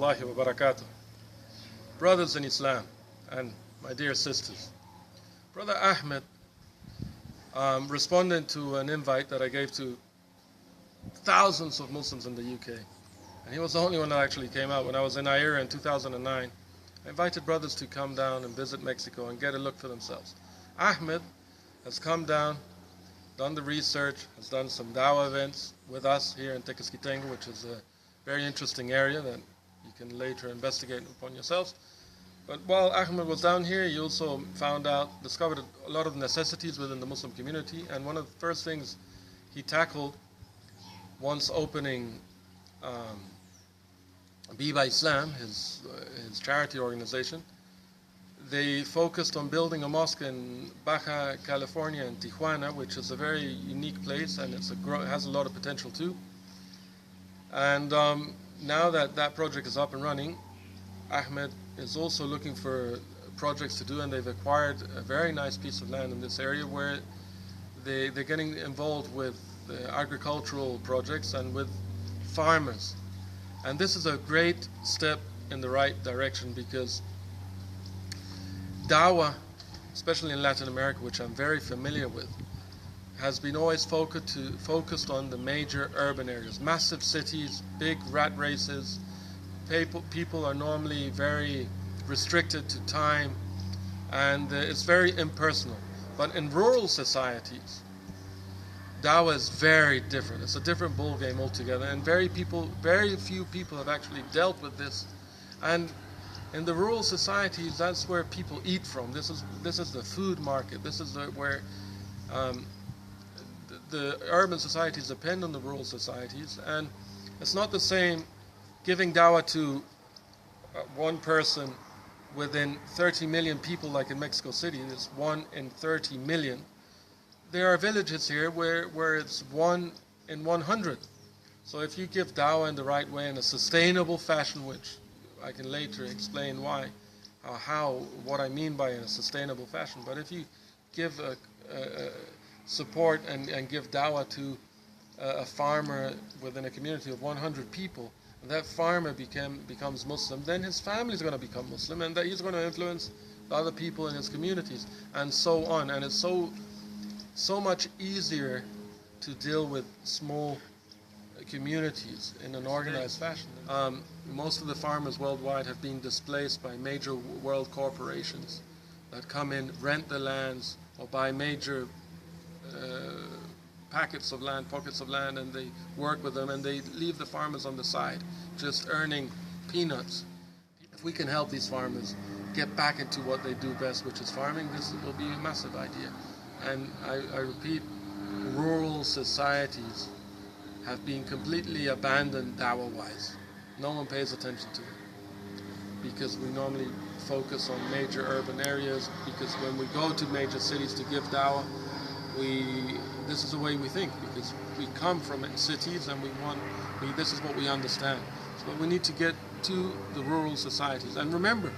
rahmatullahi wa barakatuh. Brothers in Islam and my dear sisters. Brother Ahmed responded to an invite that I gave to thousands of Muslims in the UK. And he was the only one that actually came out. When I was in Aira in 2009, I invited brothers to come down and visit Mexico and get a look for themselves. Ahmed has come down, done the research, has done some dawah events with us here in Tequisquitengo, which is a very interesting area that you can later investigate upon yourselves. But while Ahmed was down here, he also discovered a lot of necessities within the Muslim community, and one of the first things he tackled once opening Viva Islam, his charity organization, they focused on building a mosque in Baja California in Tijuana, which is a very unique place, and has a lot of potential too. And now that that project is up and running, Ahmed is also looking for projects to do, and they've acquired a very nice piece of land in this area where they're getting involved with agricultural projects and with farmers. And this is a great step in the right direction, because dawah, especially in Latin America, which I'm very familiar with, has been always focused on the major urban areas, massive cities, big rat races. People are normally very restricted to time, and it's very impersonal. But in rural societies, dawah is very different. It's a different ball game altogether, and very few people have actually dealt with this. And in the rural societies, that's where people eat from. This is the food market. This is where the urban societies depend on the rural societies, and it's not the same giving dawah to one person within 30 million people, like in Mexico City. It's 1 in 30 million. There are villages here where it's 1 in 100. So if you give dawah in the right way, in a sustainable fashion, which I can later explain what I mean by in a sustainable fashion, but if you give support and give dawah to a farmer within a community of 100 people, and that farmer becomes Muslim, then his family is going to become Muslim, and that he's going to influence the other people in his communities, and so on. And it's so much easier to deal with small communities in an organized fashion. Most of the farmers worldwide have been displaced by major world corporations that come in, rent the lands, or buy major pockets of land, and they work with them, and they leave the farmers on the side, just earning peanuts. If we can help these farmers get back into what they do best, which is farming, this will be a massive idea. And I repeat, rural societies have been completely abandoned dawah-wise. No one pays attention to it, because we normally focus on major urban areas, because when we go to major cities to give dawah, this is the way we think, because we come from cities and this is what we understand. So we need to get to the rural societies. And remember,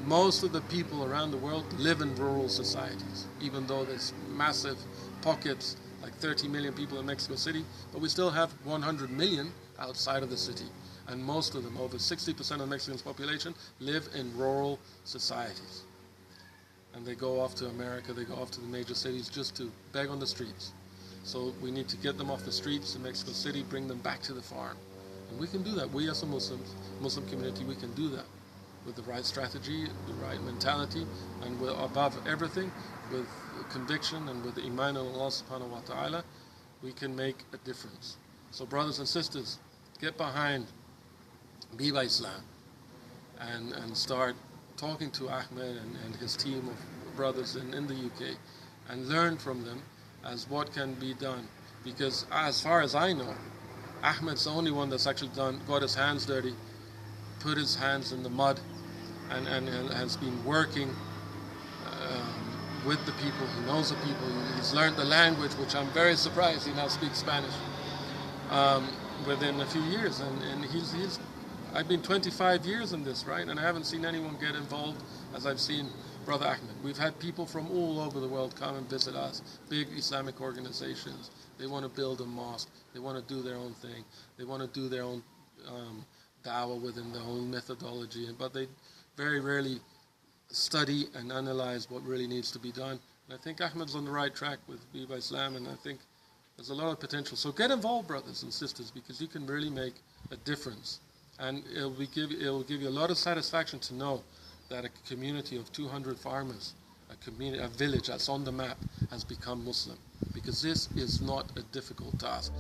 most of the people around the world live in rural societies, even though there's massive pockets, like 30 million people in Mexico City, but we still have 100 million outside of the city. And most of them, over 60% of Mexico's population, live in rural societies. And they go off to America, they go off to the major cities just to beg on the streets. So we need to get them off the streets in Mexico City, bring them back to the farm. And we can do that. We as a Muslim community, we can do that with the right strategy, the right mentality, and above everything, with conviction and with iman on Allah subhanahu wa ta'ala, we can make a difference. So brothers and sisters, get behind Viva Islam and start talking to Ahmed and his team of brothers in the UK, and learn from them as what can be done. Because as far as I know, Ahmed's the only one that's actually got his hands dirty, put his hands in the mud, and has been working with the people. He knows the people. He's learned the language, which I'm very surprised he now speaks Spanish within a few years. And I've been 25 years in this, right? And I haven't seen anyone get involved as I've seen Brother Ahmed. We've had people from all over the world come and visit us, big Islamic organizations. They want to build a mosque. They want to do their own thing. They want to do their own dawah within their own methodology, but they very rarely study and analyze what really needs to be done. And I think Ahmed's on the right track with Viva Islam, and I think there's a lot of potential. So get involved, brothers and sisters, because you can really make a difference. And it will give you a lot of satisfaction to know that a community of 200 farmers, a village that's on the map, has become Muslim. Because this is not a difficult task.